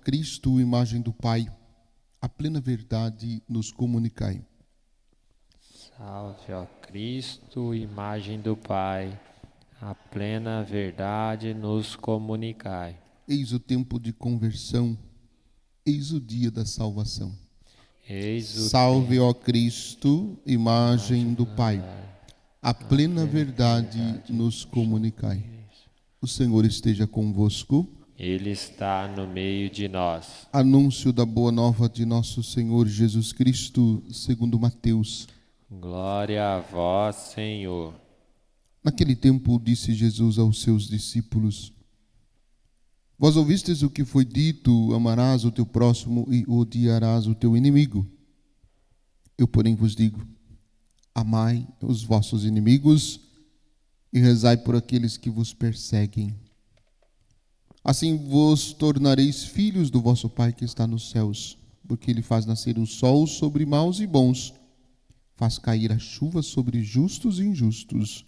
Cristo, imagem do Pai, a plena verdade nos comunicai. Salve, ó Cristo, imagem do Pai, a plena verdade nos comunicai. Eis o tempo de conversão, eis o dia da salvação. Eis o Salve, tempo, ó Cristo, imagem do Pai, a plena verdade nos comunicai. O Senhor esteja convosco. Ele está no meio de nós. Anúncio da boa nova de nosso Senhor Jesus Cristo, segundo Mateus. Glória a vós, Senhor. Naquele tempo disse Jesus aos seus discípulos: Vós ouvistes o que foi dito, amarás o teu próximo e odiarás o teu inimigo. Eu, porém, vos digo, amai os vossos inimigos e rezai por aqueles que vos perseguem. Assim vos tornareis filhos do vosso Pai que está nos céus, porque Ele faz nascer o sol sobre maus e bons, faz cair a chuva sobre justos e injustos.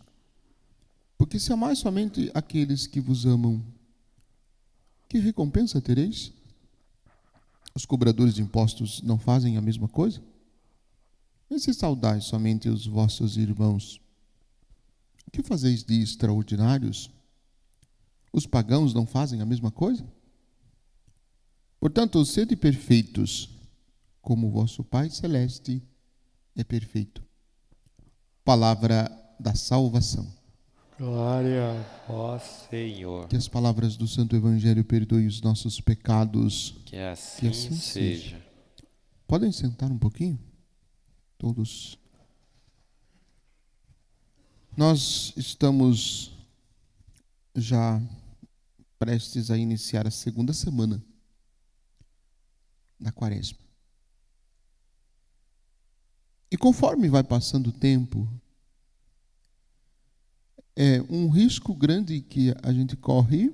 Porque se amais somente aqueles que vos amam, que recompensa tereis? Os cobradores de impostos não fazem a mesma coisa? E se saudais somente os vossos irmãos, o que fazeis de extraordinários? Os pagãos não fazem a mesma coisa? Portanto, sede perfeitos, como o vosso Pai Celeste é perfeito. Palavra da salvação. Glória a vós, Senhor. Que as palavras do Santo Evangelho perdoem os nossos pecados. Que assim seja. Podem sentar um pouquinho? Todos. Nós estamos já prestes a iniciar a segunda semana da Quaresma. E conforme vai passando o tempo, um risco grande que a gente corre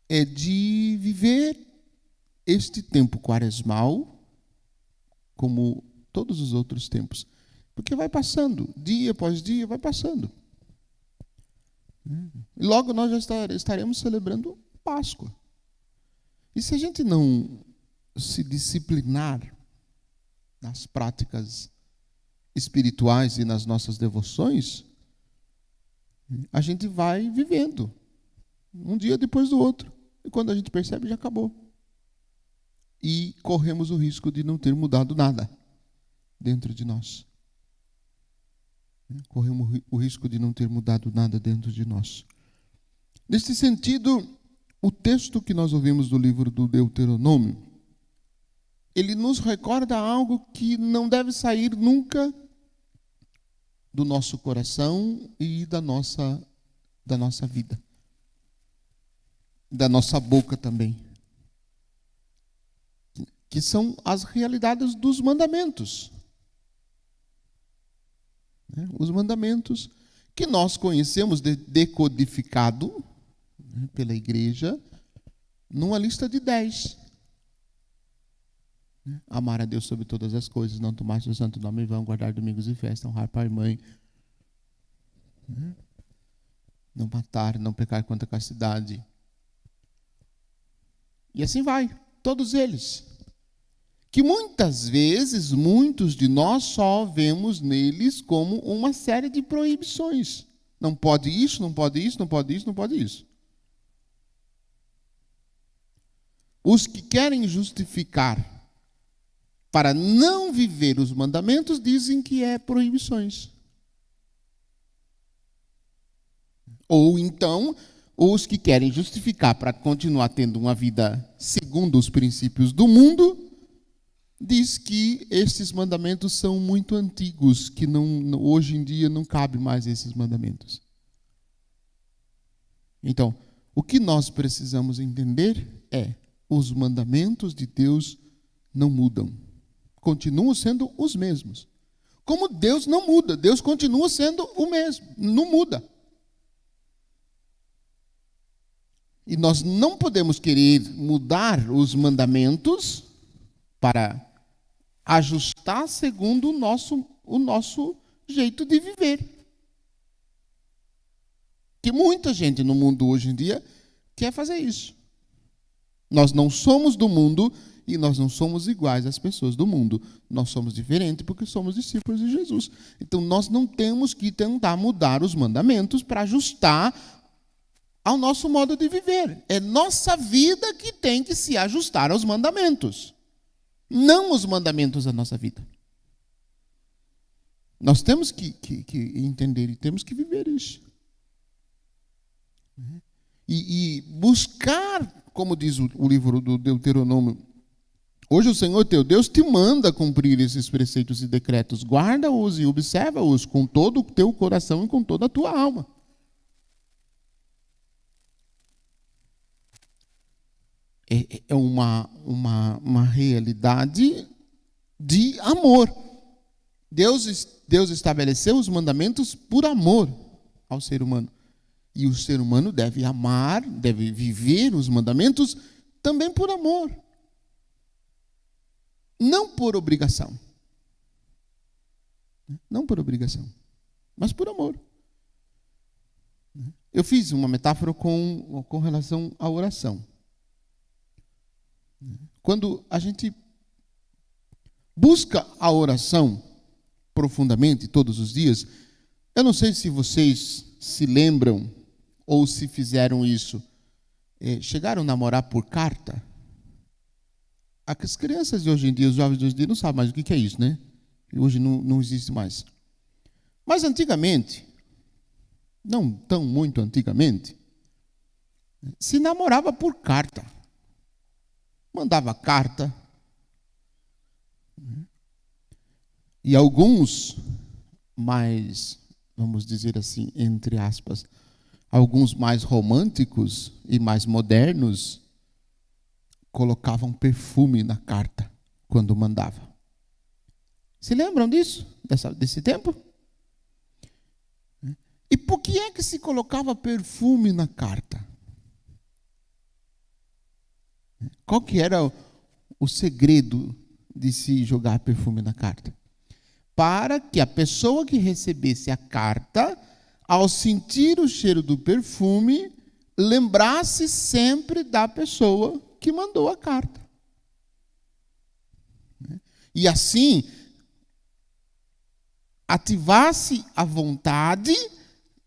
é de viver este tempo quaresmal como todos os outros tempos. Porque vai passando, dia após dia, vai passando. E logo nós já estaremos celebrando Páscoa. E se a gente não se disciplinar nas práticas espirituais e nas nossas devoções, a gente vai vivendo um dia depois do outro. E quando a gente percebe, já acabou. E corremos o risco de não ter mudado nada dentro de nós. Corremos o risco de não ter mudado nada dentro de nós. Nesse sentido, o texto que nós ouvimos do livro do Deuteronômio, ele nos recorda algo que não deve sair nunca do nosso coração e da nossa vida. Da nossa boca também. Que são as realidades dos mandamentos. Os mandamentos que nós conhecemos decodificado pela igreja numa lista de 10. Amar a Deus sobre todas as coisas, não tomar seu santo nome em vão, guardar domingos e festas, honrar pai e mãe, não matar, não pecar contra a castidade. E assim vai, todos eles. Que muitas vezes, muitos de nós só vemos neles como uma série de proibições. Não pode isso, não pode isso, não pode isso, não pode isso. Os que querem justificar para não viver os mandamentos dizem que é proibições. Ou então, os que querem justificar para continuar tendo uma vida segundo os princípios do mundo, diz que esses mandamentos são muito antigos, que hoje em dia não cabe mais esses mandamentos. Então, o que nós precisamos entender é: os mandamentos de Deus não mudam. Continuam sendo os mesmos. Como Deus não muda, Deus continua sendo o mesmo, não muda. E nós não podemos querer mudar os mandamentos para ajustar segundo o nosso jeito de viver. Que muita gente no mundo hoje em dia quer fazer isso. Nós não somos do mundo e nós não somos iguais às pessoas do mundo. Nós somos diferentes porque somos discípulos de Jesus. Então, nós não temos que tentar mudar os mandamentos para ajustar ao nosso modo de viver. É nossa vida que tem que se ajustar aos mandamentos, não os mandamentos da nossa vida. Nós temos que entender e temos que viver isso. E buscar, como diz o livro do Deuteronômio, hoje o Senhor teu Deus te manda cumprir esses preceitos e decretos. Guarda-os e observa-os com todo o teu coração e com toda a tua alma. É uma realidade de amor. Deus estabeleceu os mandamentos por amor ao ser humano. E o ser humano deve amar, deve viver os mandamentos também por amor. Não por obrigação. Não por obrigação, mas por amor. Eu fiz uma metáfora com relação à oração. Quando a gente busca a oração profundamente todos os dias, eu não sei se vocês se lembram ou se fizeram isso. Chegaram a namorar por carta? As crianças de hoje em dia, os jovens de hoje em dia, não sabem mais o que é isso, né? Hoje não existe mais. Mas antigamente, não tão muito antigamente, se namorava por carta. Mandava carta. E alguns mais, vamos dizer assim, entre aspas, alguns mais românticos e mais modernos colocavam perfume na carta quando mandava. Se lembram disso? Desse tempo? E por que é que se colocava perfume na carta? Qual que era o segredo de se jogar perfume na carta? Para que a pessoa que recebesse a carta, ao sentir o cheiro do perfume, lembrasse sempre da pessoa que mandou a carta. E assim, ativasse a vontade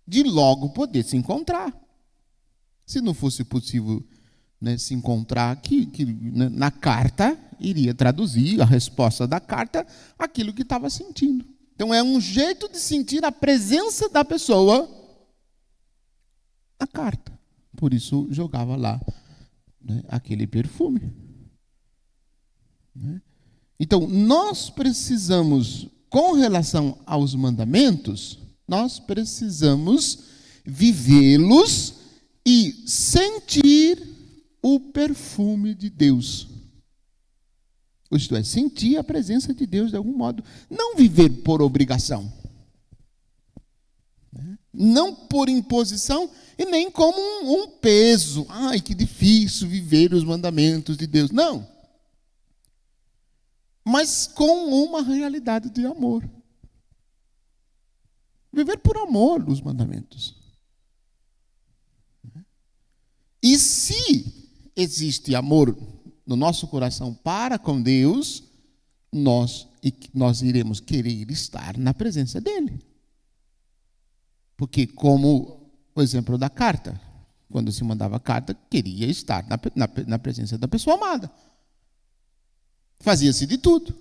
de logo poder se encontrar. Se não fosse possível, né, se encontrar, na carta iria traduzir a resposta da carta aquilo que estava sentindo. Então é um jeito de sentir a presença da pessoa na carta. Por isso jogava lá, né, aquele perfume. Então nós precisamos, com relação aos mandamentos, nós precisamos vivê-los e sentir o perfume de Deus. Isto é, sentir a presença de Deus de algum modo. Não viver por obrigação. Não por imposição e nem como um peso. Ai, que difícil viver os mandamentos de Deus. Não. Mas com uma realidade de amor. Viver por amor os mandamentos. E se existe amor no nosso coração para com Deus, nós iremos querer estar na presença dele. Porque, como o exemplo da carta, quando se mandava carta, queria estar na presença da pessoa amada. Fazia-se de tudo.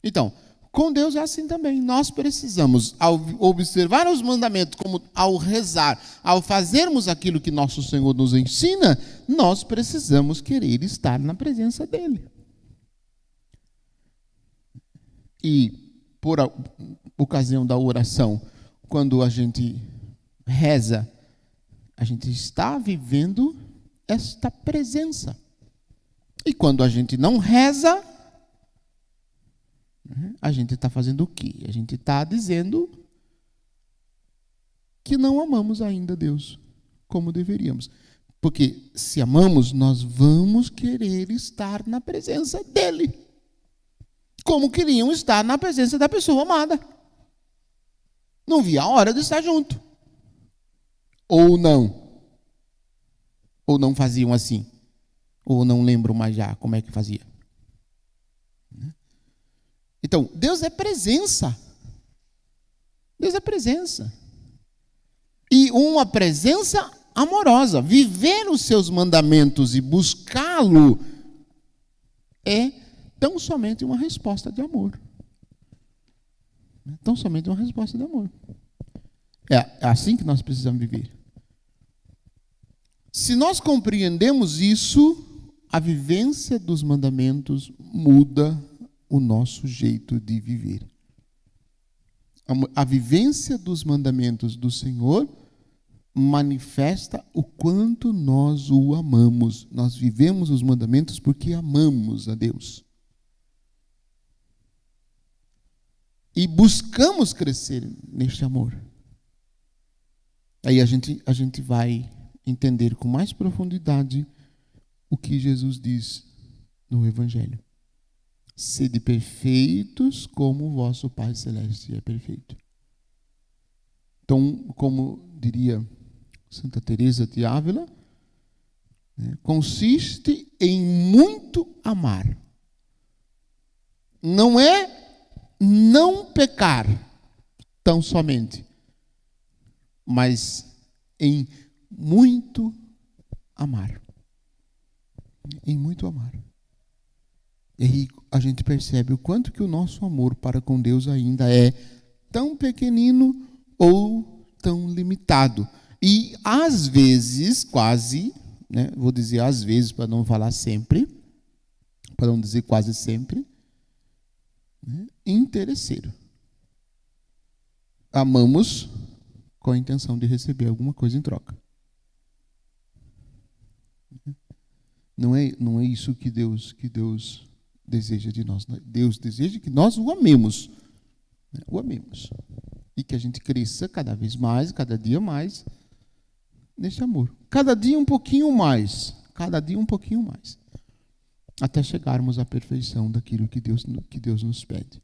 Então, com Deus é assim também. Nós precisamos, ao observar os mandamentos, como ao rezar, ao fazermos aquilo que nosso Senhor nos ensina, nós precisamos querer estar na presença dele. E, por ocasião da oração, quando a gente reza, a gente está vivendo esta presença. E quando a gente não reza, a gente está fazendo o quê? A gente está dizendo que não amamos ainda Deus como deveríamos. Porque se amamos, nós vamos querer estar na presença dele. Como queriam estar na presença da pessoa amada. Não via a hora de estar junto. Ou não. Ou não faziam assim. Ou não lembro mais já como é que fazia. Então, Deus é presença. Deus é presença. E uma presença amorosa. Viver os seus mandamentos e buscá-lo é tão somente uma resposta de amor. Tão somente uma resposta de amor. É assim que nós precisamos viver. Se nós compreendemos isso, a vivência dos mandamentos muda o nosso jeito de viver. A vivência dos mandamentos do Senhor manifesta o quanto nós o amamos. Nós vivemos os mandamentos porque amamos a Deus. E buscamos crescer neste amor. Aí a gente vai entender com mais profundidade o que Jesus diz no Evangelho. Sede perfeitos como o vosso Pai Celeste é perfeito. Então, como diria Santa Teresa de Ávila, consiste em muito amar. Não é não pecar tão somente, mas em muito amar. Em muito amar. E aí a gente percebe o quanto que o nosso amor para com Deus ainda é tão pequenino ou tão limitado. E às vezes, quase, vou dizer às vezes para não falar sempre, para não dizer quase sempre, interesseiro. Amamos com a intenção de receber alguma coisa em troca. Não é isso que Deus deseja de nós. Deus deseja que nós o amemos. O amemos. E que a gente cresça cada vez mais, cada dia mais, nesse amor. Cada dia um pouquinho mais. Cada dia um pouquinho mais. Até chegarmos à perfeição daquilo que Deus nos pede.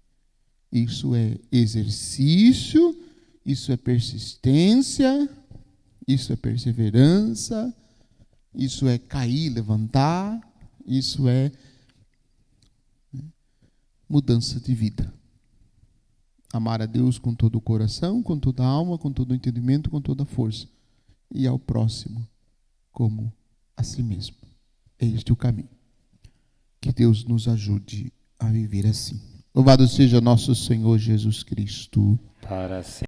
Isso é exercício, isso é persistência, isso é perseverança, isso é cair, levantar, isso é mudança de vida. Amar a Deus com todo o coração, com toda a alma, com todo o entendimento, com toda a força. E ao próximo como a si mesmo. É este o caminho. Que Deus nos ajude a viver assim. Louvado seja nosso Senhor Jesus Cristo. Para sempre.